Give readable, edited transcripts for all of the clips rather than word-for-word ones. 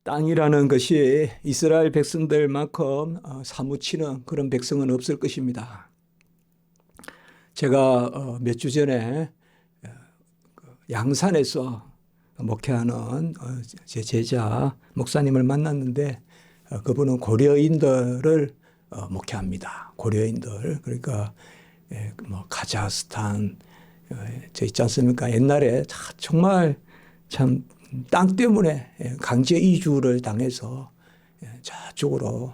땅이라는 것이 이스라엘 백성들만큼 사무치는 그런 백성은 없을 것입니다. 제가 몇 주 전에 양산에서 목회하는 제 제자 목사님을 만났는데 그분은 고려인들을 목회합니다. 고려인들. 그러니까 뭐 카자흐스탄 저 있지 않습니까? 옛날에 정말 참 땅 때문에 강제 이주를 당해서 저쪽으로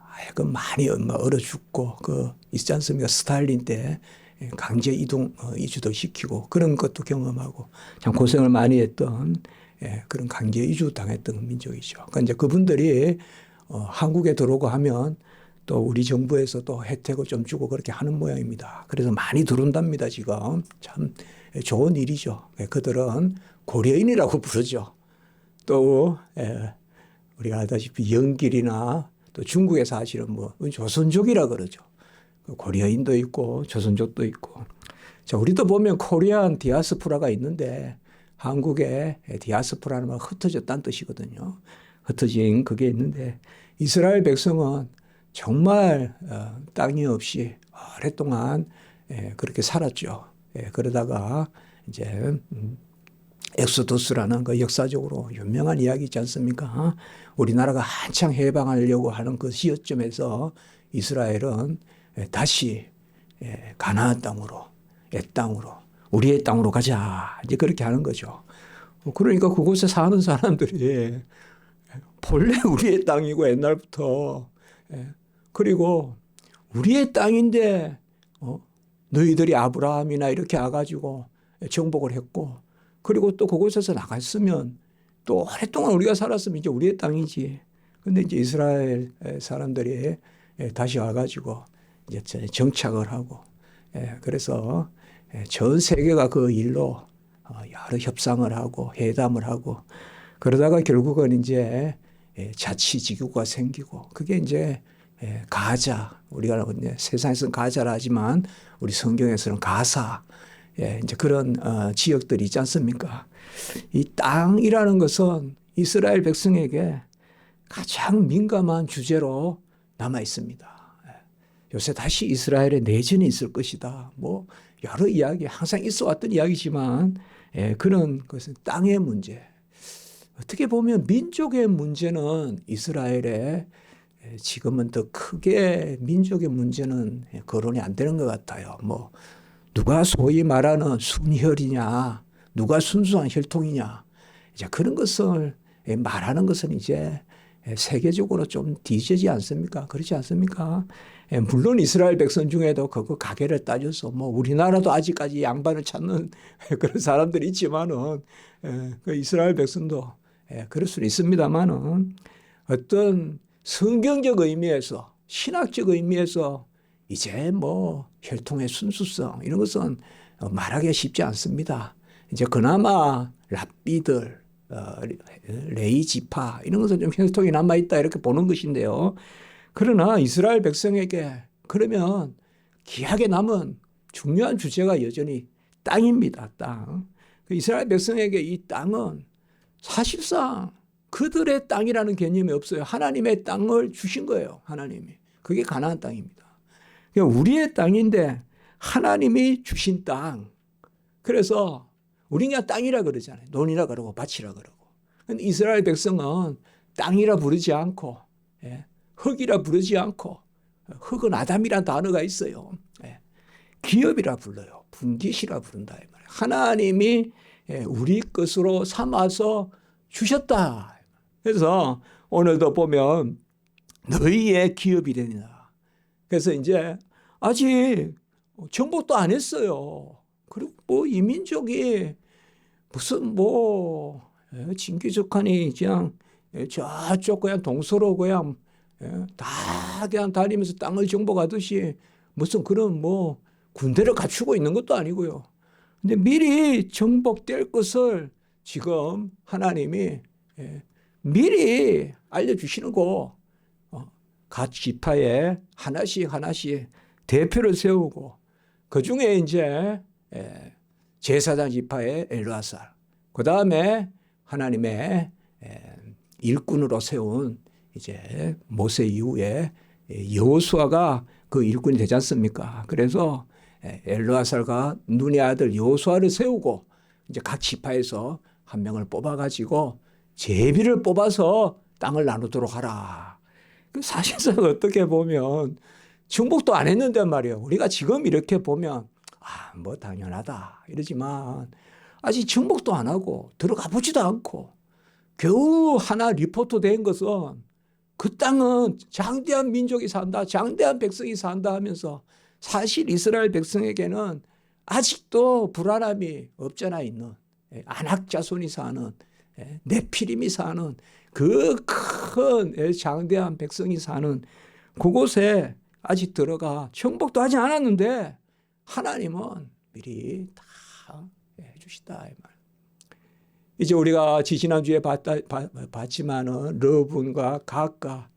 하여금 많이 얼어 죽고 그 있지 않습니까? 스탈린 때 강제 이주도 시키고 그런 것도 경험하고 참 고생을 많이 했던 그런 강제 이주 당했던 민족이죠. 그러니까 이제 그분들이 한국에 들어오고 하면 또 우리 정부에서 또 혜택을 좀 주고 그렇게 하는 모양입니다. 그래서 많이 들어온답니다, 지금. 참 좋은 일이죠. 그들은 고려인이라고 부르죠. 또 우리가 알다시피 영길이나 또 중국에 사실은 뭐 조선족이라 그러죠. 고려인도 있고 조선족도 있고. 자, 우리도 보면 코리안 디아스포라가 있는데 한국에 디아스포라는 말 흩어졌다는 뜻이거든요. 흩어진 그게 있는데 이스라엘 백성은 정말 땅이 없이 오랫동안 그렇게 살았죠. 그러다가 이제 엑소더스라는 그 역사적으로 유명한 이야기 있지 않습니까? 우리나라가 한창 해방하려고 하는 그 시점에서 이스라엘은 다시 가나안 땅으로, 땅으로, 우리의 땅으로 가자. 이제 그렇게 하는 거죠. 그러니까 그곳에 사는 사람들이 본래 우리의 땅이고 옛날부터 그리고 우리의 땅인데 너희들이 아브라함이나 이렇게 와가지고 정복을 했고 그리고 또 그곳에서 나갔으면 또 오랫동안 우리가 살았으면 이제 우리의 땅이지. 근데 이제 이스라엘 사람들이 다시 와가지고 이제 정착을 하고 그래서 전 세계가 그 일로 여러 협상을 하고 회담을 하고 그러다가 결국은 이제 자치지구가 생기고 그게 이제 가자 우리가 세상에서는 가자라 하지만 우리 성경에서는 가사 이제 그런 지역들이 있지 않습니까? 이 땅이라는 것은 이스라엘 백성에게 가장 민감한 주제로 남아 있습니다. 요새 다시 이스라엘의 내전이 있을 것이다. 뭐 여러 이야기 항상 있어 왔던 이야기지만 그런 것은 땅의 문제. 어떻게 보면 민족의 문제는 이스라엘의 지금은 더 크게 민족의 문제는 거론이 안 되는 것 같아요. 뭐 누가 소위 말하는 순혈이냐, 누가 순수한 혈통이냐, 이제 그런 것을 말하는 것은 이제 세계적으로 좀 뒤지지 않습니까? 그렇지 않습니까? 물론 이스라엘 백성 중에도 그거 가계를 따져서 뭐 우리나라도 아직까지 양반을 찾는 그런 사람들이 있지만은 그 이스라엘 백성도 그럴 수는 있습니다만은 어떤 성경적 의미에서 신학적 의미에서 이제 뭐 혈통의 순수성 이런 것은 말하기가 쉽지 않습니다. 이제 그나마 랍비들, 레위 지파 이런 것은 좀 혈통이 남아있다 이렇게 보는 것인데요. 그러나 이스라엘 백성에게 그러면 귀하게 남은 중요한 주제가 여전히 땅입니다. 땅. 이스라엘 백성에게 이 땅은 사실상 그들의 땅이라는 개념이 없어요. 하나님의 땅을 주신 거예요. 하나님이. 그게 가나안 땅입니다. 그러니까 우리의 땅인데 하나님이 주신 땅. 그래서 우리가 그냥 땅이라 그러잖아요. 논이라 그러고 밭이라 그러고. 근데 이스라엘 백성은 땅이라 부르지 않고 흙이라 부르지 않고 흙은 아담이라는 단어가 있어요. 기업이라 불러요. 분깃이라 부른다. 하나님이 우리 것으로 삼아서 주셨다. 그래서 오늘도 보면 너희의 기업이 되니라. 그래서 이제 아직 정복도 안 했어요. 그리고 뭐 이 민족이 무슨 뭐 진기적하니 그냥 저쪽 그냥 동서로 그냥 다 그냥 다니면서 땅을 정복하듯이 무슨 그런 뭐 군대를 갖추고 있는 것도 아니고요. 근데 미리 정복될 것을 지금 하나님이 미리 알려주시는 거 각 지파에 하나씩 하나씩 대표를 세우고 그 중에 이제 제사장 지파의 엘르아살 그 다음에 하나님의 일꾼으로 세운 이제 모세 이후에 여호수아가 그 일꾼이 되지 않습니까? 그래서 엘르아살과 눈의 아들 여호수아를 세우고 이제 각 지파에서 한 명을 뽑아가지고 제비를 뽑아서 땅을 나누도록 하라. 사실상 어떻게 보면 정복도 안 했는데 말이에요. 우리가 지금 이렇게 보면 뭐 당연하다 이러지만 아직 정복도 안 하고 들어가 보지도 않고 겨우 하나 리포트 된 것은 그 땅은 장대한 민족이 산다, 장대한 백성이 산다 하면서 사실 이스라엘 백성에게는 아직도 불안함이 없잖아 있는 아낙 자손이 사는 네피림이 사는 그 큰 장대한 백성이 사는 그곳에 아직 들어가 정복도 하지 않았는데 하나님은 미리 다 해주시다 이 말. 이제 우리가 지난주에 봤지만은 르분과 갓과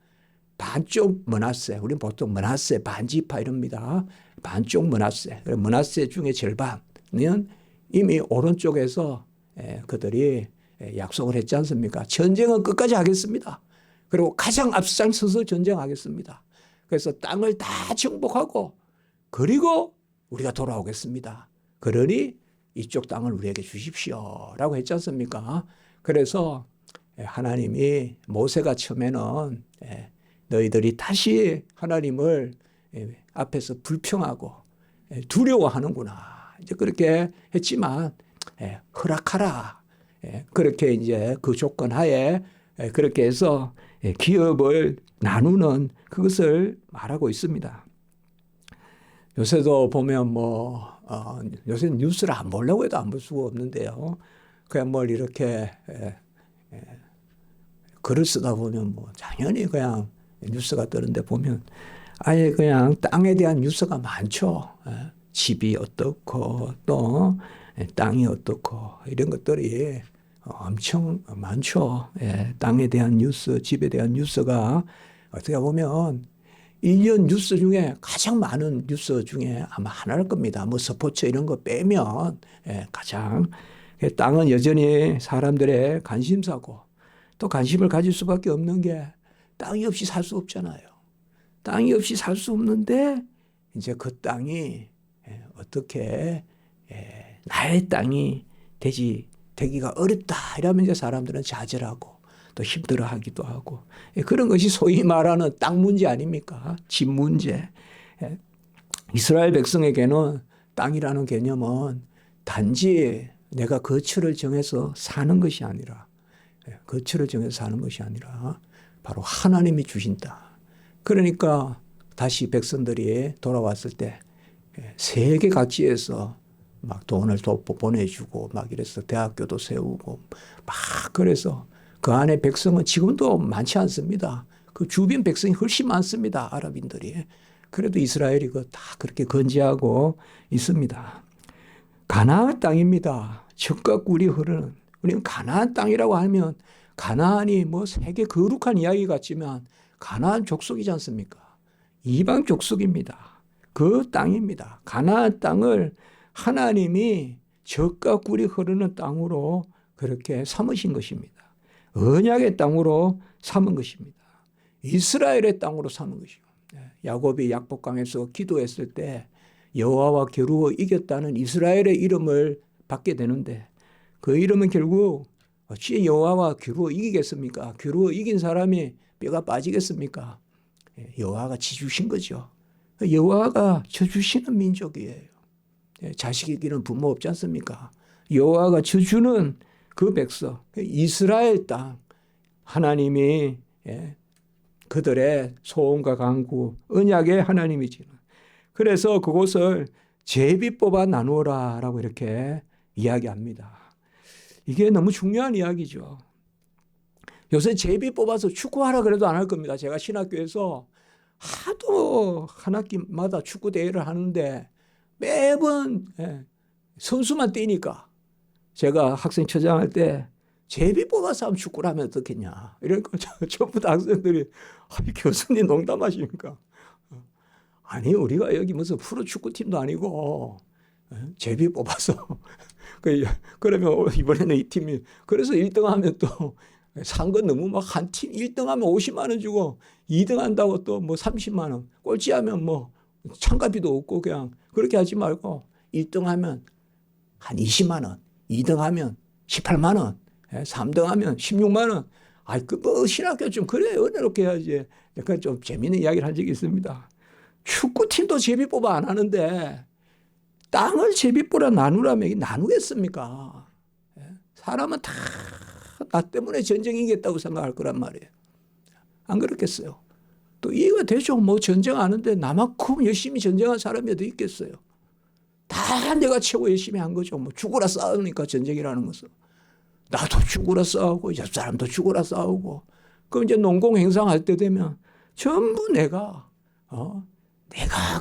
반쪽 므낫세, 우리는 보통 므낫세 반지파 이럽니다. 반쪽 므낫세, 므낫세 중에 절반은 이미 오른쪽에서 그들이 약속을 했지 않습니까? 전쟁은 끝까지 하겠습니다. 그리고 가장 앞장서서 전쟁하겠습니다. 그래서 땅을 다 정복하고 그리고 우리가 돌아오겠습니다. 그러니 이쪽 땅을 우리에게 주십시오라고 했지 않습니까? 그래서 하나님이 모세가 처음에는 너희들이 다시 하나님을 앞에서 불평하고 두려워하는구나. 이제 그렇게 했지만 허락하라. 그렇게 이제 그 조건 하에 그렇게 해서 기업을 나누는 그것을 말하고 있습니다. 요새도 보면 요새는 뉴스를 안 보려고 해도 안 볼 수가 없는데요. 그냥 뭘 이렇게 글을 쓰다 보면 당연히 그냥 뉴스가 뜨는데 보면 아예 그냥 땅에 대한 뉴스가 많죠. 집이 어떻고 또 땅이 어떻고 이런 것들이 엄청 많죠. 땅에 대한 뉴스, 집에 대한 뉴스가 어떻게 보면 1년 뉴스 중에 가장 많은 뉴스 중에 아마 하나일 겁니다. 스포츠 이런 거 빼면 가장. 땅은 여전히 사람들의 관심사고 또 관심을 가질 수밖에 없는 게 땅이 없이 살 수 없잖아요. 땅이 없이 살 수 없는데 이제 그 땅이 어떻게 나의 땅이 되기가 어렵다 이러면 이제 사람들은 좌절하고 또 힘들어하기도 하고 그런 것이 소위 말하는 땅 문제 아닙니까? 집 문제. 이스라엘 백성에게는 땅이라는 개념은 단지 내가 거처를 정해서 사는 것이 아니라 거처를 정해서 사는 것이 아니라 바로 하나님이 주신 땅. 그러니까 다시 백성들이 돌아왔을 때 세계 각지에서 막 돈을 보내주고 막 이래서 대학교도 세우고 막 그래서 그 안에 백성은 지금도 많지 않습니다. 그 주변 백성이 훨씬 많습니다. 아랍인들이. 그래도 이스라엘이 다 그렇게 건재하고 있습니다. 가나안 땅입니다. 젖과 꿀이 흐르는. 우리는 가나안 땅이라고 하면 가나안이 세계 거룩한 이야기 같지만 가나안 족속이지 않습니까? 이방 족속입니다. 그 땅입니다. 가나안 땅을 하나님이 젖과 꿀이 흐르는 땅으로 그렇게 삼으신 것입니다. 언약의 땅으로 삼은 것입니다. 이스라엘의 땅으로 삼은 것이고 야곱이 약복강에서 기도했을 때 여호와와 겨루어 이겼다는 이스라엘의 이름을 받게 되는데 그 이름은 결국 어찌 여호와와 겨루어 이기겠습니까? 겨루어 이긴 사람이 뼈가 빠지겠습니까? 여호와가 지주신 거죠. 여호와가 져주시는 민족이에요. 자식에게는 부모 없지 않습니까? 여호와가 져주는 그 백성, 이스라엘 땅, 하나님이 그들의 소원과 간구, 언약의 하나님이지만 그래서 그곳을 제비 뽑아 나누어라 라고 이렇게 이야기합니다. 이게 너무 중요한 이야기죠. 요새 제비 뽑아서 축구하라 그래도 안 할 겁니다. 제가 신학교에서 하도 한 학기마다 축구 대회를 하는데 매번 선수만 뛰니까 제가 학생처장 할 때 제비 뽑아서 하면 축구를 하면 어떻겠냐. 이러니까 전부 다 학생들이 교수님 농담하십니까? 아니 우리가 여기 무슨 프로축구팀도 아니고 제비 뽑아서 그러면 이번에는 이 팀이 그래서 1등 하면 또 산 건 너무 막 한 팀 1등 하면 50만 원 주고 2등 한다고 또 뭐 30만 원, 꼴찌하면 뭐 참가비도 없고 그냥 그렇게 하지 말고 1등 하면 한 20만 원, 2등 하면 18만 원, 3등 하면 16만 원. 뭐 신학교 좀 그래 은혜롭게 해야지. 약간 좀 재미있는 이야기를 한 적이 있습니다. 축구팀도 제비뽑아 안 하는데 땅을 제비뽑아 나누라면 나누겠습니까? 사람은 다 나 때문에 전쟁 이겼다고 생각할 거란 말이에요. 안 그렇겠어요? 또 이해가 되죠. 뭐 전쟁 하는데 나만큼 열심히 전쟁한 사람이 어디 있겠어요? 다 내가 최고 열심히 한 거죠. 뭐 죽으라 싸우니까 전쟁이라는 것은. 나도 죽으라 싸우고 옆 사람도 죽으라 싸우고. 그럼 이제 농공 행상할 때 되면 전부 내가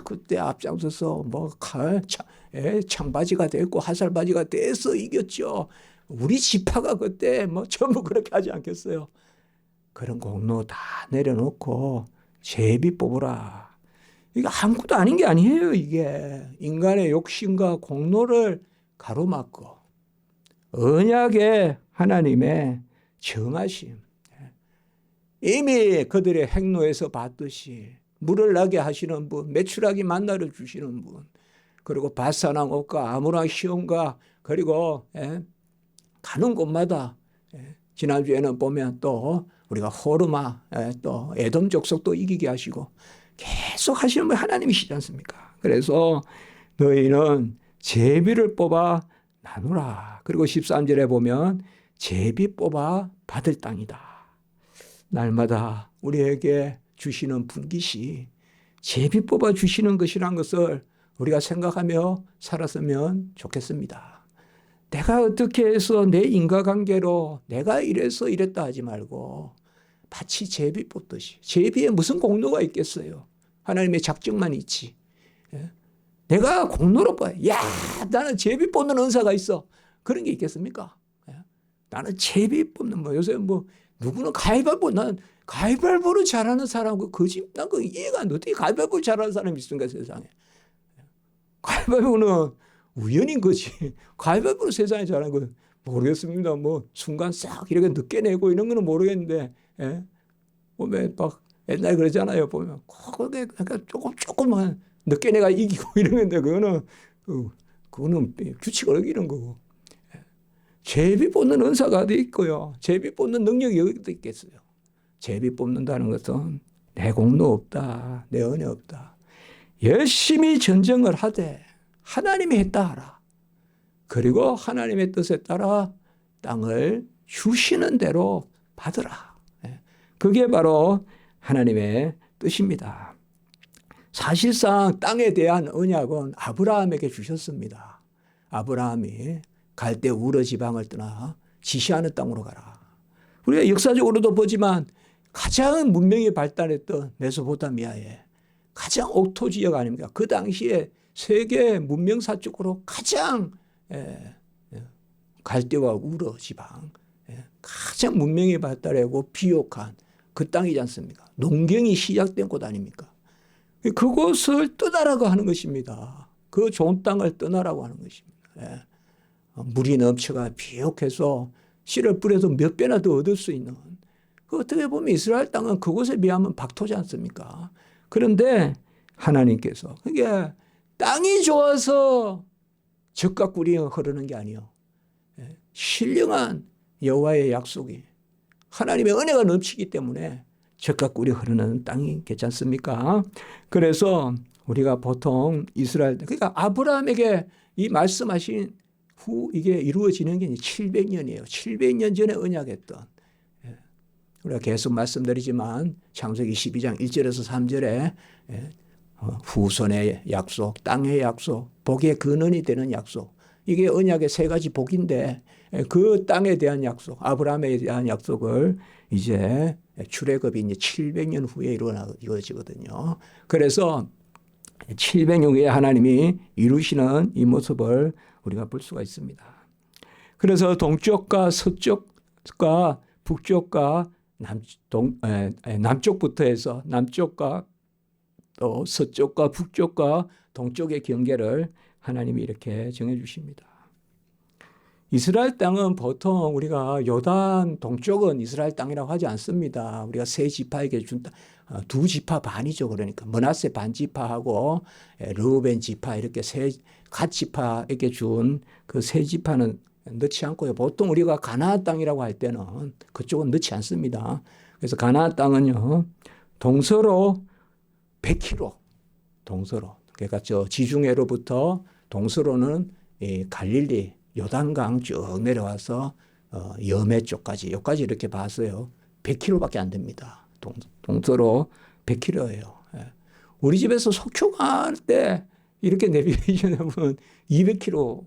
그때 앞장서서 뭐 창바지가 됐고 화살바지가 돼서 이겼죠. 우리 지파가 그때 뭐 전부 그렇게 하지 않겠어요. 그런 공로 다 내려놓고 제비 뽑으라. 이게 아무것도 아닌 게 아니에요. 이게 인간의 욕심과 공로를 가로막고 언약의 하나님의 정하심, 이미 그들의 행로에서 봤듯이 물을 나게 하시는 분, 메추라기 만나를 주시는 분, 그리고 바사나옥과 아모라 시온과 그리고 가는 곳마다 지난주에는 보면 또 우리가 호르마 또 에돔 족속도 이기게 하시고 계속 하시는 분 하나님이시지 않습니까? 그래서 너희는 제비를 뽑아 나누라. 그리고 13절에 보면 제비 뽑아 받을 땅이다. 날마다 우리에게 주시는 분깃이 제비 뽑아 주시는 것이란 것을 우리가 생각하며 살았으면 좋겠습니다. 내가 어떻게 해서 내 인과관계로 내가 이래서 이랬다 하지 말고 마치 제비 뽑듯이. 제비에 무슨 공로가 있겠어요? 하나님의 작정만 있지. 내가 공로로 봐요. 야, 나는 제비 뽑는 은사가 있어. 그런 게 있겠습니까? 나는 제비 뽑는 뭐 요새 뭐 누구는 가위바위보, 난 가위바위보를 잘하는 사람하고 난 그 이해가 안 돼. 어떻게 가위바위보를 잘하는 사람이 있습니까, 세상에? 가위바위보는 우연인 거지. 가위바위보로 세상에 잘하는 건 모르겠습니다. 뭐 순간 싹 이렇게 늦게 내고 이런 거는 모르겠는데, 보면 막 옛날에 그러잖아요. 보면 그게 조금만 늦게 내가 이기고 이런 건데 그거는 규칙을 어기는 거고. 제비 뽑는 은사가 어디 있고요. 제비 뽑는 능력이 어디 있겠어요. 제비 뽑는다는 것은 내 공로 없다. 내 은혜 없다. 열심히 전쟁을 하되 하나님이 했다 하라. 그리고 하나님의 뜻에 따라 땅을 주시는 대로 받으라. 그게 바로 하나님의 뜻입니다. 사실상 땅에 대한 언약은 아브라함에게 주셨습니다. 아브라함이 갈대 우르 지방을 떠나 지시하는 땅으로 가라. 우리가 역사적으로도 보지만 가장 문명이 발달했던 메소포타미아의 가장 옥토 지역 아닙니까? 그 당시에 세계 문명사적으로 가장 갈대와 우르 지방, 가장 문명이 발달하고 비옥한 그 땅이지 않습니까? 농경이 시작된 곳 아닙니까? 그곳을 떠나라고 하는 것입니다. 그 좋은 땅을 떠나라고 하는 것입니다. 물이 넘쳐가 비옥해서 씨를 뿌려도 몇 배나 더 얻을 수 있는, 그 어떻게 보면 이스라엘 땅은 그곳에 비하면 박토지 않습니까? 그런데 하나님께서 그게 땅이 좋아서 젖과 꿀이 흐르는 게 아니요, 신령한 여호와의 약속이 하나님의 은혜가 넘치기 때문에 젖과 꿀이 흐르는 땅이 괜찮습니까? 그래서 우리가 보통 이스라엘, 그러니까 아브라함에게 이 말씀하신 후 이게 이루어지는 게 700년이에요. 700년 전에 언약했던, 우리가 계속 말씀드리지만 창세기 12장 1절에서 3절에 후손의 약속, 땅의 약속, 복의 근원이 되는 약속, 이게 언약의 세 가지 복인데 그 땅에 대한 약속, 아브라함에 대한 약속을 이제 출애굽이 이제 700년 후에 이루어지거든요. 그래서 700년 후에 하나님이 이루시는 이 모습을 우리가 볼 수가 있습니다. 그래서 동쪽과 서쪽과 북쪽과 남쪽부터 해서 남쪽과 또 서쪽과 북쪽과 동쪽의 경계를 하나님이 이렇게 정해 주십니다. 이스라엘 땅은 보통 우리가 요단 동쪽은 이스라엘 땅이라고 하지 않습니다. 우리가 세 지파에게 준 두 지파 반이죠. 그러니까 므낫세 반 지파하고 르우벤 지파 이렇게 각 지파에게 준 그 세 지파는 넣지 않고요. 보통 우리가 가나안 땅이라고 할 때는 그쪽은 넣지 않습니다. 그래서 가나안 땅은요, 동서로 100km, 동서로. 그러니까 저 지중해로부터 동서로는 갈릴리 요단강 쭉 내려와서 여매 쪽까지, 여기까지 이렇게 봤어요. 100km밖에 안 됩니다. 동서로 100km예요. 우리 집에서 속초 갈 때 이렇게 내비게이션 해보면 200km,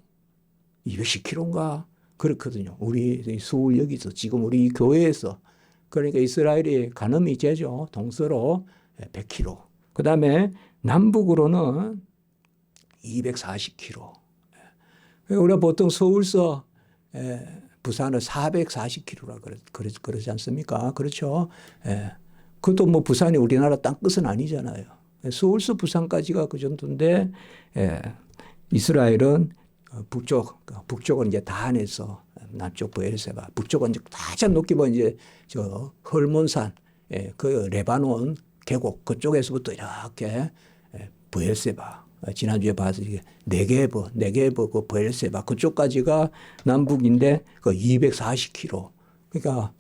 210km인가 그렇거든요. 우리 서울역에서 지금 우리 교회에서. 그러니까 이스라엘이 가늠이 제죠. 동서로 100km. 그 다음에 남북으로는 240km. 우리가 보통 서울서 부산을 440km라 그러지 않습니까? 그렇죠. 그것도 뭐 부산이 우리나라 땅 끝은 아니잖아요. 서울서 부산까지가 그 정도인데 이스라엘은 북쪽은 이제 다한에서 남쪽 브엘세바, 북쪽은 이제 가장 높게 보면 이제 저 헐몬산, 그 레바논 계곡 그쪽에서부터 이렇게 브엘세바, 지난주에 봐서 이게 네게버 그 브엘세바 그쪽까지가 남북인데 그 240km. 그러니까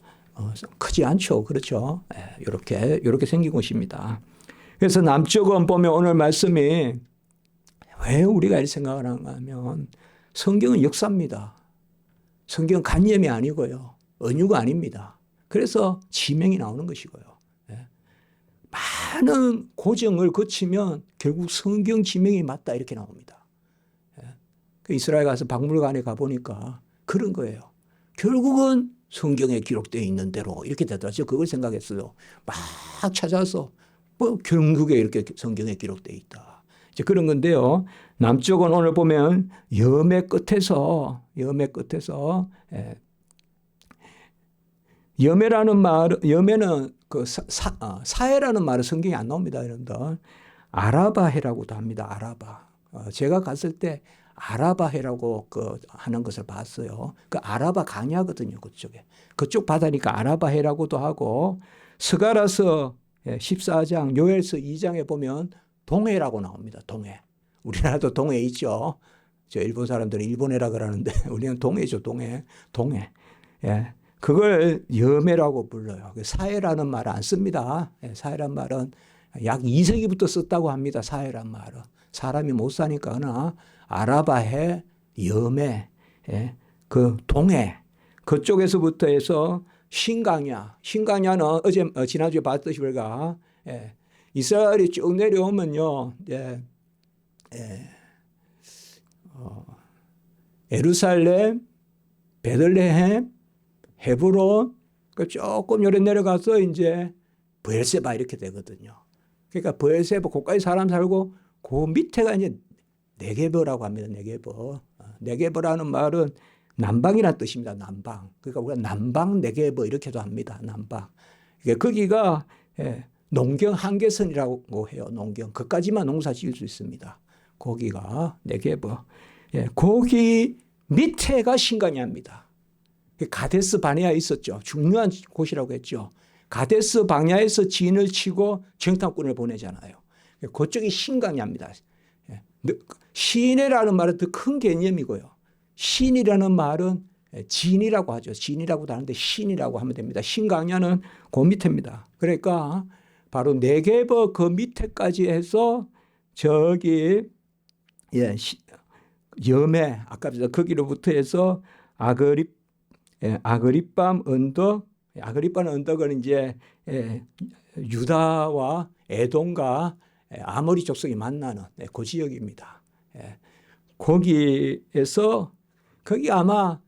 크지 않죠. 그렇죠. 이렇게 생긴 곳입니다. 그래서 남쪽은 보면 오늘 말씀이 왜 우리가 이렇게 생각을 하면 성경은 역사입니다. 성경은 관념이 아니고요. 은유가 아닙니다. 그래서 지명이 나오는 것이고요. 많은 고정을 거치면 결국 성경 지명이 맞다 이렇게 나옵니다. 이스라엘 가서 박물관에 가보니까 그런 거예요. 결국은 성경에 기록되어 있는 대로 이렇게 되더라고요. 그걸 생각했어요. 막 찾아서 뭐 결국에 이렇게 성경에 기록되어 있다. 이제 그런 건데요. 남쪽은 오늘 보면 여매 끝에서 여매라는 말, 여매는 그 사해라는 말은 성경에 안 나옵니다, 여러분들. 아라바해라고도 합니다. 아라바. 제가 갔을 때 아라바해라고 하는 것을 봤어요. 그 아라바 강야거든요, 그쪽에. 그쪽 바다니까 아라바해라고도 하고, 스가랴서 14장, 요엘서 2장에 보면 동해라고 나옵니다. 동해. 우리나라도 동해 있죠. 저 일본 사람들은 일본해라 그러는데 우리는 동해죠, 동해. 동해. 예. 그걸 여매라고 불러요. 사해라는 말을 안 씁니다. 사해란 말은 약 2세기부터 썼다고 합니다. 사해란 말은. 사람이 못 사니까 그러나 아라바해, 여매, 그 동해 그쪽에서부터 해서 신강야. 신강야는 지난주에 봤듯이 우리가 이스라엘이 쭉 내려오면요. 예루살렘, 베들레헴, 헤브론, 조금 요래 내려가서 이제 브엘세바 이렇게 되거든요. 그러니까 브엘세바 거기까지 사람 살고 그 밑에가 이제 네게버라고 합니다. 네게버. 네게버라는 말은 남방이라는 뜻입니다. 남방. 그러니까 우리가 남방 네게버 이렇게도 합니다. 남방. 그러니까 거기가 농경 한계선이라고 해요. 농경. 그까지만 농사 지을 수 있습니다. 거기가 네게버. 거기 밑에가 신강야입니다. 가데스 바네아에 있었죠. 중요한 곳이라고 했죠. 가데스 바네아에서 진을 치고 정탐꾼을 보내잖아요. 그쪽이 신강야입니다. 시내라는 말은 더 큰 개념이고요. 신이라는 말은 진이라고 하죠. 진이라고도 하는데 신이라고 하면 됩니다. 신강야는 그 밑에입니다. 그러니까 바로 네게버 그 밑에까지 해서 저기 여매 아까 거기로부터 해서 아그리밤 언덕, 아그리밤 언덕은 이제 유다와 에돔과 아모리 족속이 만나는 그 지역입니다. 거기에서 거기 아마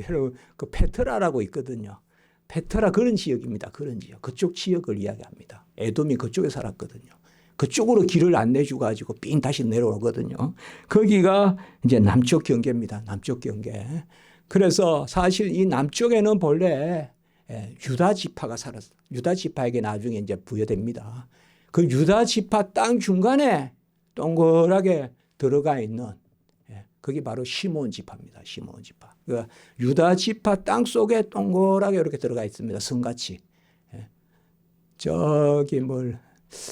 여러분 그 페트라라고 있거든요. 페트라 그런 지역입니다. 그런 지역. 그쪽 지역을 이야기합니다. 에돔이 그쪽에 살았거든요. 그쪽으로 길을 안내줘 가지고 삥 다시 내려오거든요. 거기가 이제 남쪽 경계입니다. 남쪽 경계. 그래서 사실 이 남쪽에는 본래 유다 지파가 살았어요. 유다 지파에게 나중에 이제 부여됩니다. 그 유다 지파 땅 중간에 동그랗게 들어가 있는 그게 바로 시몬 지파입니다. 시몬 지파. 그러니까 유다 지파 땅 속에 동그랗게 이렇게 들어가 있습니다. 성같이. 예. 저기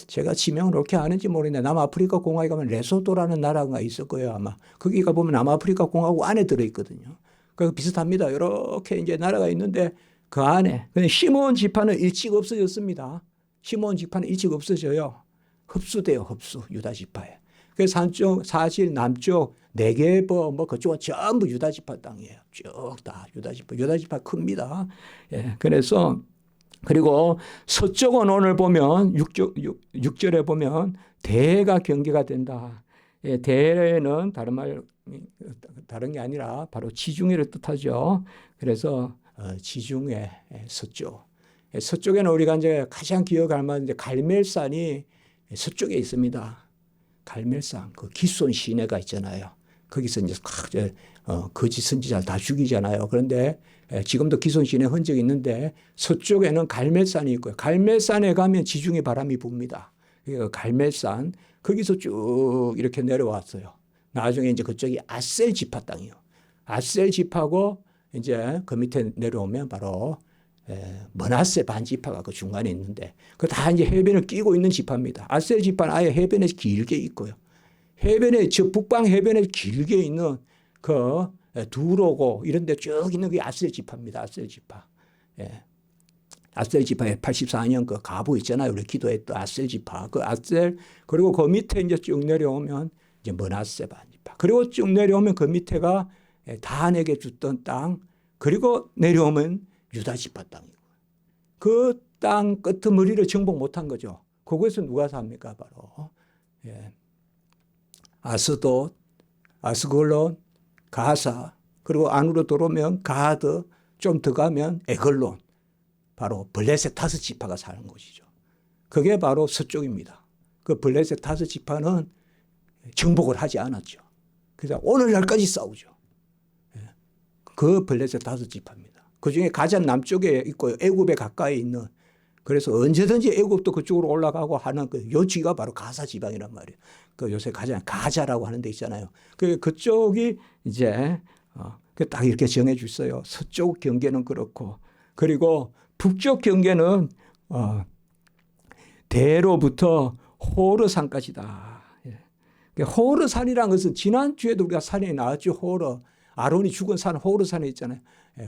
제가 지명을 어떻게 아는지 모르겠는데 남아프리카 공화에 가면 레소토라는 나라가 있을 거예요, 아마. 거기 가보면 남아프리카 공화국 안에 들어있거든요. 그 비슷합니다. 이렇게 이제 나라가 있는데 그 안에. 근데 시몬 지파는 일찍 없어졌습니다. 시몬 지파는 일찍 없어져요. 흡수돼요, 흡수. 유다 지파에. 그래서 사실 남쪽 네게버 그쪽은 전부 유다 지파 땅이에요. 쭉 다 유다 지파. 유다 지파 큽니다. 예. 그래서 그리고 서쪽은 오늘 보면 6절에 보면 대가 경계가 된다. 예, 대는 다른 게 아니라 바로 지중해를 뜻하죠. 그래서 지중해 서쪽. 서쪽에는 우리가 이제 가장 기억할 만한 갈멜산이 서쪽에 있습니다. 갈멜산, 그 기손 시내가 있잖아요. 거기서 이제 거짓 선지자를 다 죽이잖아요. 그런데 지금도 기손 시내 흔적이 있는데 서쪽에는 갈멜산이 있고요. 갈멜산에 가면 지중해 바람이 붑니다. 갈멜산, 거기서 쭉 이렇게 내려왔어요. 나중에 이제 그쪽이 아셀 지파 땅이요. 아셀 지파고 이제 그 밑에 내려오면 바로 므낫세 반 지파가 그 중간에 있는데 그 다 이제 해변을 끼고 있는 지파입니다. 아셀 지파는 아예 해변에 길게 있고요. 해변에 저 북방 해변에 길게 있는 그 두로고 이런 데 쭉 있는 게 아셀 지파입니다. 아셀 지파. 예. 아셀 지파에 84년 그 가부 있잖아요. 우리 기도했던 아셀 지파. 그 아셀 그리고 그 밑에 이제 쭉 내려오면 이제 므낫세 반 지파. 그리고 쭉 내려오면 그 밑에가 단에게 줬던 땅 그리고 내려오면 유다 지파 땅이고 그 땅 끄트머리를 정복 못한 거죠. 그곳에서 누가 삽니까? 바로 아스돗, 아스글론, 가사 그리고 안으로 들어오면 가드 좀 더 가면 에글론 바로 블레셋 다섯 지파가 사는 곳이죠. 그게 바로 서쪽입니다. 그 블레셋 다섯 지파는 정복을 하지 않았죠. 그래서 오늘날까지 싸우죠. 그 블레셋 다섯 지파입니다. 그중에 가장 남쪽에 있고 애굽에 가까이 있는 그래서 언제든지 애굽도 그쪽으로 올라가고 하는 그 요지가 바로 가사 지방이란 말이에요. 그 요새 가장 가자라고 하는 데 있잖아요. 그쪽이 이제 딱 이렇게 정해 주셨어요. 서쪽 경계는 그렇고 그리고 북쪽 경계는 대로부터 호르산까지다. 호르산이라는 것은 지난주에도 우리가 산에 나왔죠. 아론이 죽은 산 호르산에 있잖아요.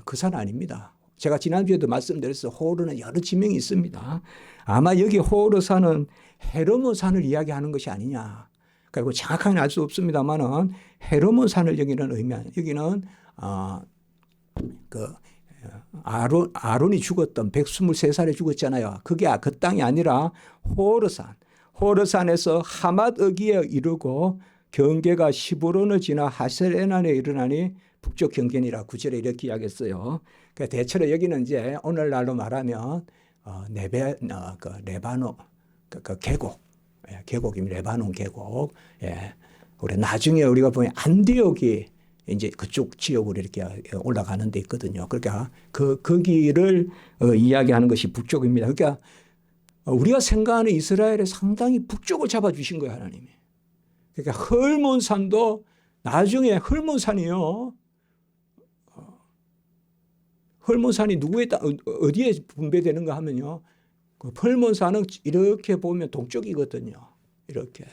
그 산 아닙니다. 제가 지난주에도 말씀드렸어요. 호르는 여러 지명이 있습니다. 아마 여기 호르산은 헤르몬 산을 이야기하는 것이 아니냐. 그리고 정확하게 알 수 없습니다만은 헤르몬 산을 여기는 아론이 죽었던 123살에 죽었잖아요. 그게 그 땅이 아니라 호르산. 호르산에서 하맛 어기에 이르고 경계가 시브론을 지나 하셀에난에 이르나니 북쪽 경계니라 9절에 이렇게 이야기했어요. 그러니까 대체로 여기는 이제 오늘날로 말하면 레바논 계곡, 계곡입니다. 레바논 계곡. 우리 나중에 우리가 보면 안디옥이 이제 그쪽 지역으로 이렇게 올라가는 데 있거든요. 그러니까 거기를 이야기하는 것이 북쪽입니다. 그러니까 우리가 생각하는 이스라엘의 상당히 북쪽을 잡아주신 거예요, 하나님이. 그러니까 헐몬산도 나중에 헐몬산이요. 헐몬산이 어디에 분배되는가 하면요. 그 헐몬산은 이렇게 보면 동쪽이거든요. 이렇게.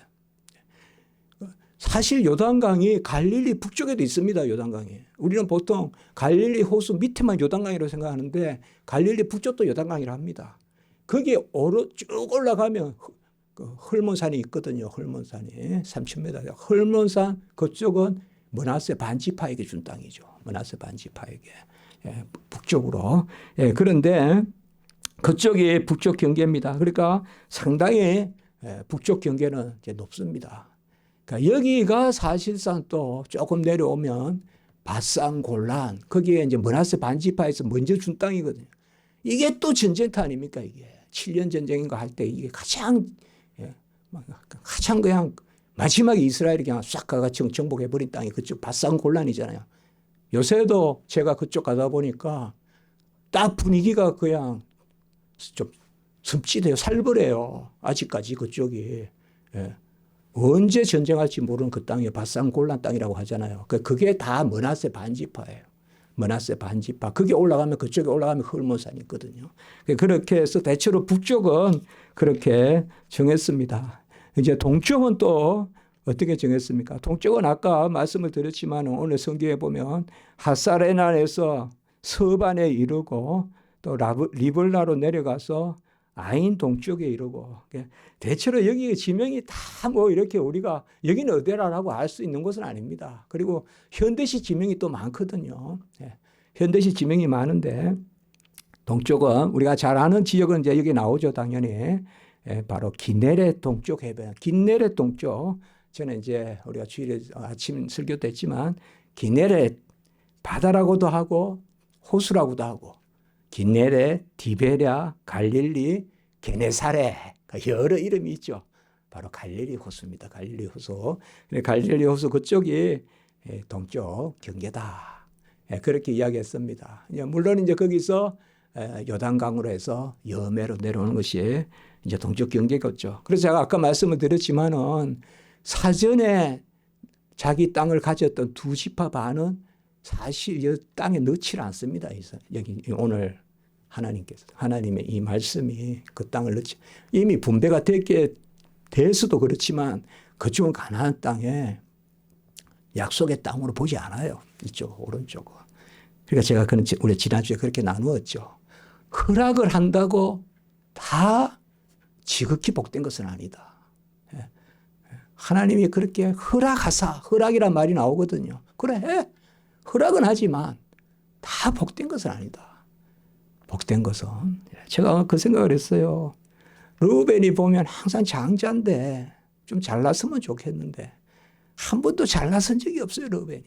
사실 요단강이 갈릴리 북쪽에도 있습니다. 요단강이. 우리는 보통 갈릴리 호수 밑에만 요단강이라고 생각하는데 갈릴리 북쪽도 요단강이라 합니다. 거기에 쭉 올라가면 그 헐몬산이 있거든요. 헐몬산이 3,000m. 헐몬산 그쪽은 므낫세 반지파에게 준 땅이죠. 므낫세 반지파에게. 북쪽으로. 그런데 그쪽이 북쪽 경계입니다. 그러니까 상당히 북쪽 경계는 이제 높습니다. 그러니까 여기가 사실상 또 조금 내려오면 바산 골란 거기에 이제 므낫세 반지파에서 먼저 준 땅이거든요. 이게 또 전쟁터 아닙니까 이게 7년 전쟁인가 할 때 이게 가장 그냥 마지막에 이스라엘이 그냥 싹 가가 정복해버린 땅이 그쪽 바산 골란이잖아요. 요새도 제가 그쪽 가다 보니까 딱 분위기가 그냥 좀 섬찟해요. 살벌해요. 아직까지 그쪽이. 언제 전쟁할지 모르는 그 땅이 바산 골란 땅이라고 하잖아요. 그게 다 므낫세 반지파예요. 므낫세 반지파. 그게 올라가면 그쪽에 올라가면 헐몬산이 있거든요. 그렇게 해서 대체로 북쪽은 그렇게 정했습니다. 이제 동쪽은 또 어떻게 정했습니까? 동쪽은 아까 말씀을 드렸지만 오늘 성경에 보면 하사레난에서 서반에 이르고 또 리블나로 내려가서 아인 동쪽에 이르고, 대체로 여기 지명이 다 뭐 이렇게 우리가 여기는 어디라고 알 수 있는 곳은 아닙니다. 그리고 현대시 지명이 또 많거든요. 현대시 지명이 많은데 동쪽은 우리가 잘 아는 지역은 이제 여기 나오죠, 당연히. 바로 기네렛 동쪽 해변, 기네렛 동쪽. 저는 이제 우리가 주일에 아침 설교 때 했지만 기네렛 바다라고도 하고 호수라고도 하고 기네렛, 디베랴, 갈릴리, 게네사렛, 여러 이름이 있죠. 바로 갈릴리 호수입니다. 갈릴리 호수. 갈릴리 호수 그쪽이 동쪽 경계다. 그렇게 이야기했습니다. 물론 이제 거기서 요단강으로 해서 여매로 내려오는 것이 이제 동쪽 경계겠죠. 그래서 제가 아까 말씀을 드렸지만은 사전에 자기 땅을 가졌던 두 지파 반은 사실 이 땅에 넣지를 않습니다. 여기 오늘 하나님의 이 말씀이 그 땅을 넣지. 이미 분배가 돼서도 그렇지만 그쪽은 가나안 땅에 약속의 땅으로 보지 않아요. 이쪽 오른쪽은. 그러니까 제가 우리 지난주에 그렇게 나누었죠. 허락을 한다고 다 지극히 복된 것은 아니다. 하나님이 그렇게 허락이란 말이 나오거든요. 그래, 허락은 하지만 다 복된 것은 아니다. 복된 것은. 제가 그 생각을 했어요. 르우벤이 보면 항상 장자인데 좀 잘났으면 좋겠는데 한 번도 잘나선 적이 없어요, 르우벤이.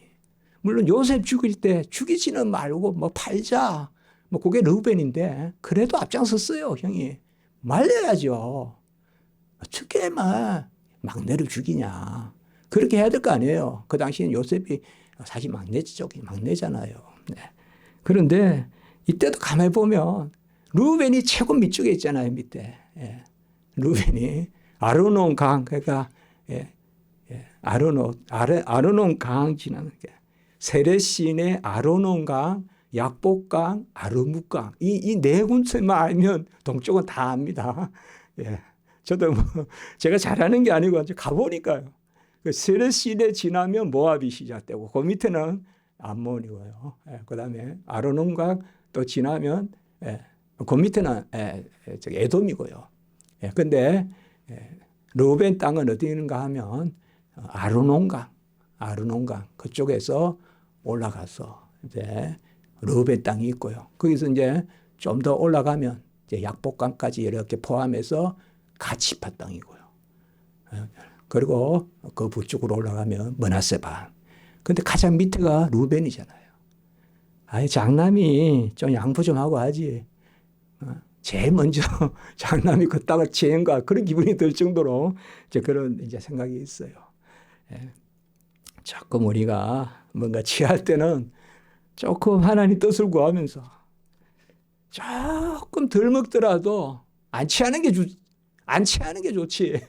물론 요셉 죽일 때 죽이지는 말고 뭐 팔자, 뭐 그게 르우벤인데 그래도 앞장섰어요, 형이. 말려야죠. 어떻게 막내를 죽이냐. 그렇게 해야 될 거 아니에요. 그 당시엔 요셉이 사실 막내잖아요. 네. 그런데 이때도 가만히 보면 르우벤이 최고 밑쪽에 있잖아요, 밑에. 르우벤이 아르논 강, 그러니까 아르논 강 지나는 게 세레신의 아르논 강, 약복강, 아르묵강 이 네 군데만 알면 동쪽은 다 압니다. 저도 제가 잘하는 게 아니고 가보니까요. 그 세레신에 지나면 모압이 시작되고 그 밑에는 암몬이고요. 그다음에 아르논강 또 지나면 그 밑에는 에돔이고요. 근데 르우벤 땅은 어디 있는가 하면 아르논강 그쪽에서 올라가서 이제 르우벤 땅이 있고요. 거기서 이제 좀 더 올라가면 이제 약복강까지 이렇게 포함해서 가치파 땅이고요. 그리고 그 북쪽으로 올라가면 므낫세 반. 근데 가장 밑에가 르우벤이잖아요. 아니 장남이 좀 양보 좀 하고 하지. 제일 먼저 장남이 그 땅을 취한가 그런 기분이 들 정도로 이제 그런 이제 생각이 있어요. 조금 우리가 뭔가 취할 때는 조금 하나님 뜻을 구하면서 조금 덜 먹더라도 안 취하는 게 좋지.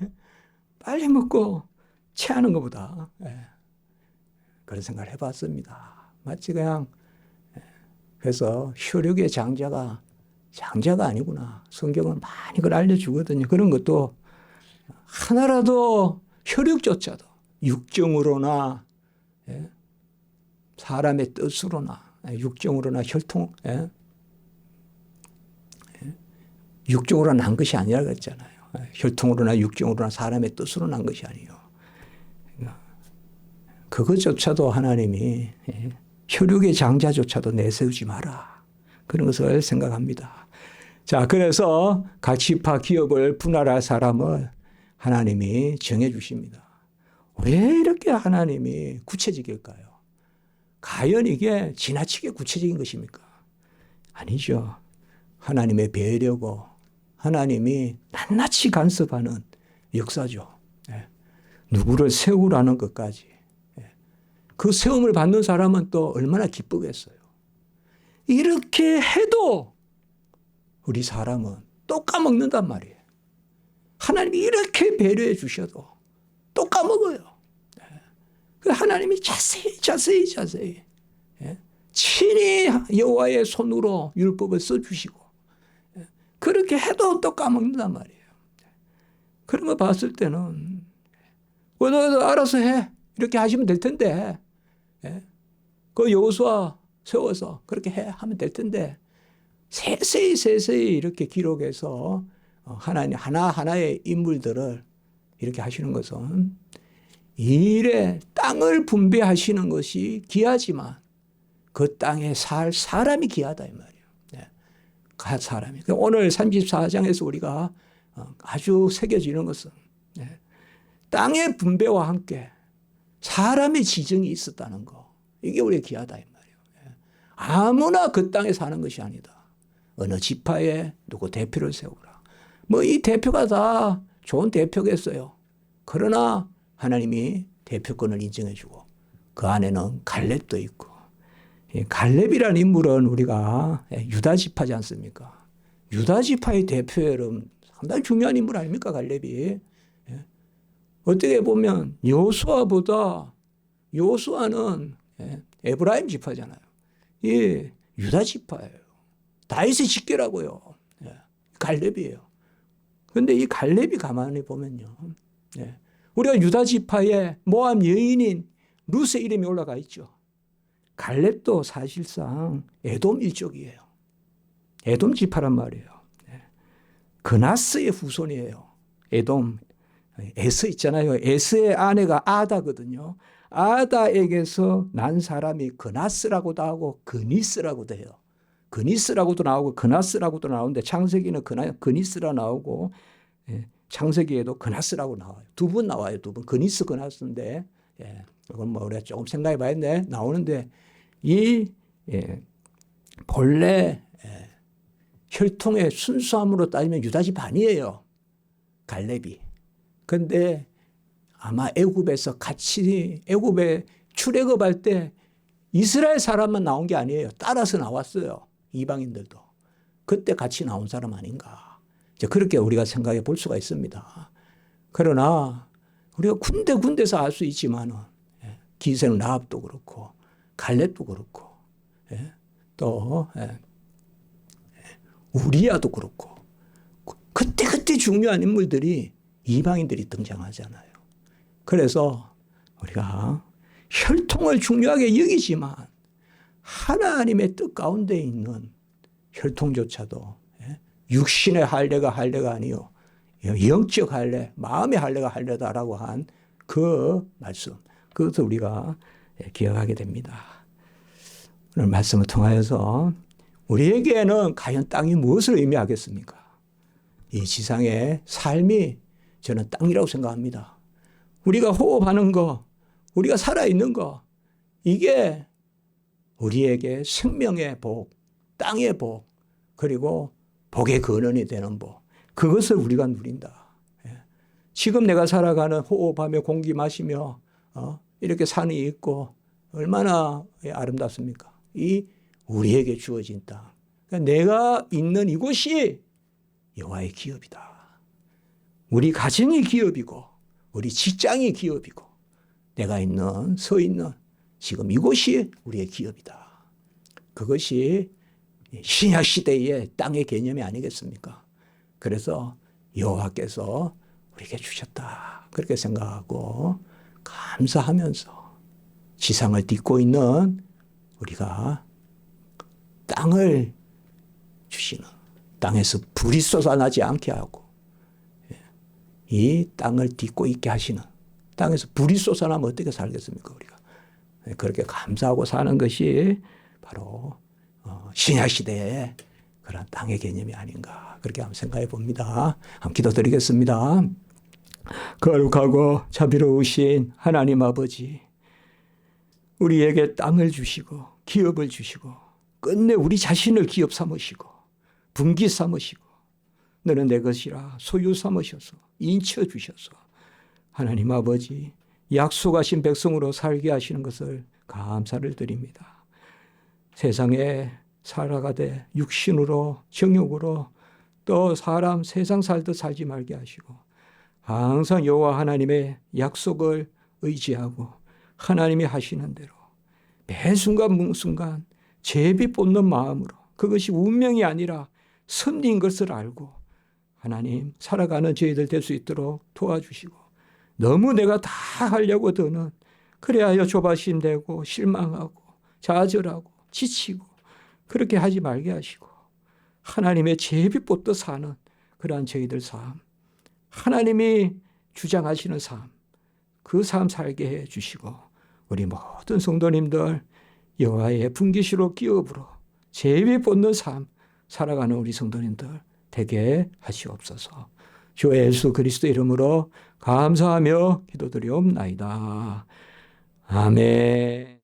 빨리 먹고 취하는 것보다. 그런 생각을 해봤습니다. 마치 그냥 그래서 혈육의 장자가 아니구나. 성경은 많이 그걸 알려주거든요. 그런 것도 하나라도 혈육조차도 육정으로나 사람의 뜻으로나 육정으로나 육정으로 난 것이 아니라 그랬잖아요. 혈통으로나 육정으로나 사람의 뜻으로 난 것이 아니에요. 그것조차도 하나님이 혈육의 장자조차도 내세우지 마라. 그런 것을 생각합니다. 자, 그래서 각 지파 기업을 분할할 사람을 하나님이 정해 주십니다. 왜 이렇게 하나님이 구체적일까요? 과연 이게 지나치게 구체적인 것입니까? 아니죠. 하나님의 배려고 하나님이 낱낱이 간섭하는 역사죠. 누구를 세우라는 것까지. 그 세움을 받는 사람은 또 얼마나 기쁘겠어요. 이렇게 해도 우리 사람은 또 까먹는단 말이에요. 하나님이 이렇게 배려해 주셔도 또 까먹어요. 하나님이 자세히 친히 여호와의 손으로 율법을 써주시고 그렇게 해도 또 까먹는단 말이에요. 그런 거 봤을 때는 너 알아서 해 이렇게 하시면 될 텐데 그 여호수아 세워서 그렇게 해 하면 될 텐데 세세히 이렇게 기록해서 하나님 하나하나의 인물들을 이렇게 하시는 것은 일에 땅을 분배하시는 것이 귀하지만 그 땅에 살 사람이 귀하다 이 말이에요. 사람이. 오늘 34장에서 우리가 아주 새겨지는 것은 땅의 분배와 함께 사람의 지정이 있었다는 거. 이게 우리의 귀하다 이 말이에요. 아무나 그 땅에 사는 것이 아니다. 어느 지파에 누구 대표를 세우라. 뭐 이 대표가 다 좋은 대표겠어요. 그러나 하나님이 대표권을 인정해 주고 그 안에는 갈렙도 있고 갈렙이라는 인물은 우리가 유다 지파지 않습니까? 유다 지파의 대표는 상당히 중요한 인물 아닙니까? 갈렙이. 어떻게 보면 여호수아는 에브라임 지파잖아요. 이 유다 지파예요. 다윗의 직계라고요. 갈렙이에요. 그런데 이 갈렙이 가만히 보면요. 우리가 유다 지파에 모함 여인인 룻의 이름이 올라가 있죠. 갈렙도 사실상 에돔 일족이에요. 에돔 지파란 말이에요. 그나스의 후손이에요. 에돔, 에스 있잖아요. 에스의 아내가 아다거든요. 아다에게서 난 사람이 그나스라고도 하고 그니스라고도 해요. 그니스라고도 나오고 그나스라고도 나오는데 창세기는 그니스라 나오고 창세기에도 그나스라고 나와요. 두 번 나와요. 두 번. 그니스 그나스인데 이건 뭐 우리가 조금 생각해 봐야겠네. 나오는데 이 본래 혈통의 순수함으로 따지면 유다집 아니에요. 갈렙이. 그런데 아마 애굽에서 같이 애굽에 출애굽할 때 이스라엘 사람만 나온 게 아니에요. 따라서 나왔어요. 이방인들도. 그때 같이 나온 사람 아닌가. 이제 그렇게 우리가 생각해 볼 수가 있습니다. 그러나 우리가 군데군데서 알 수 있지만은 기생 라합도 그렇고 갈렙도 그렇고 또 우리야도 그렇고 그때 중요한 인물들이 이방인들이 등장하잖아요. 그래서 우리가 혈통을 중요하게 여기지만 하나님의 뜻 가운데 있는 혈통조차도 육신의 할례가 아니요 영적 할례, 마음의 할례가 할례다라고 한 그 말씀, 그것을 우리가 기억하게 됩니다. 오늘 말씀을 통하여서 우리에게는 과연 땅이 무엇을 의미하겠습니까? 이 지상의 삶이 저는 땅이라고 생각합니다. 우리가 호흡하는 거, 우리가 살아있는 거, 이게 우리에게 생명의 복, 땅의 복, 그리고 복의 근원이 되는 복, 그것을 우리가 누린다. 지금 내가 살아가는 호흡하며 공기 마시며 이렇게 산이 있고 얼마나 아름답습니까? 이 우리에게 주어진 땅. 그러니까 내가 있는 이곳이 여호와의 기업이다. 우리 가정이 기업이고 우리 직장이 기업이고 내가 서 있는 지금 이곳이 우리의 기업이다. 그것이 신약 시대의 땅의 개념이 아니겠습니까? 그래서 여호와께서 우리에게 주셨다. 그렇게 생각하고 감사하면서 지상을 딛고 있는 우리가 땅을 주시는, 땅에서 불이 솟아나지 않게 하고 이 땅을 딛고 있게 하시는, 땅에서 불이 솟아나면 어떻게 살겠습니까 우리가? 그렇게 감사하고 사는 것이 바로 신약 시대의 그런 땅의 개념이 아닌가, 그렇게 한번 생각해 봅니다. 한번 기도드리겠습니다. 거룩하고 자비로우신 하나님 아버지, 우리에게 땅을 주시고 기업을 주시고 끝내 우리 자신을 기업 삼으시고 분기 삼으시고 너는 내 것이라 소유 삼으셔서 인쳐 주셔서 하나님 아버지 약속하신 백성으로 살게 하시는 것을 감사를 드립니다. 세상에 살아가되 육신으로 정욕으로 또 세상 살듯 살지 말게 하시고 항상 여호와 하나님의 약속을 의지하고 하나님이 하시는 대로 매 순간 제비 뽑는 마음으로 그것이 운명이 아니라 섭리인 것을 알고 하나님 살아가는 저희들 될 수 있도록 도와주시고 너무 내가 다 하려고 드는 그래야 조바심되고 실망하고 좌절하고 지치고 그렇게 하지 말게 하시고 하나님의 제비 뽑듯 사는 그러한 저희들 삶 하나님이 주장하시는 삶 그 삶 살게 해 주시고 우리 모든 성도님들 여호와의 분깃으로 기업으로 제비 뽑는 삶 살아가는 우리 성도님들 되게 하시옵소서. 주 예수 그리스도 이름으로 감사하며 기도드리옵나이다. 아멘.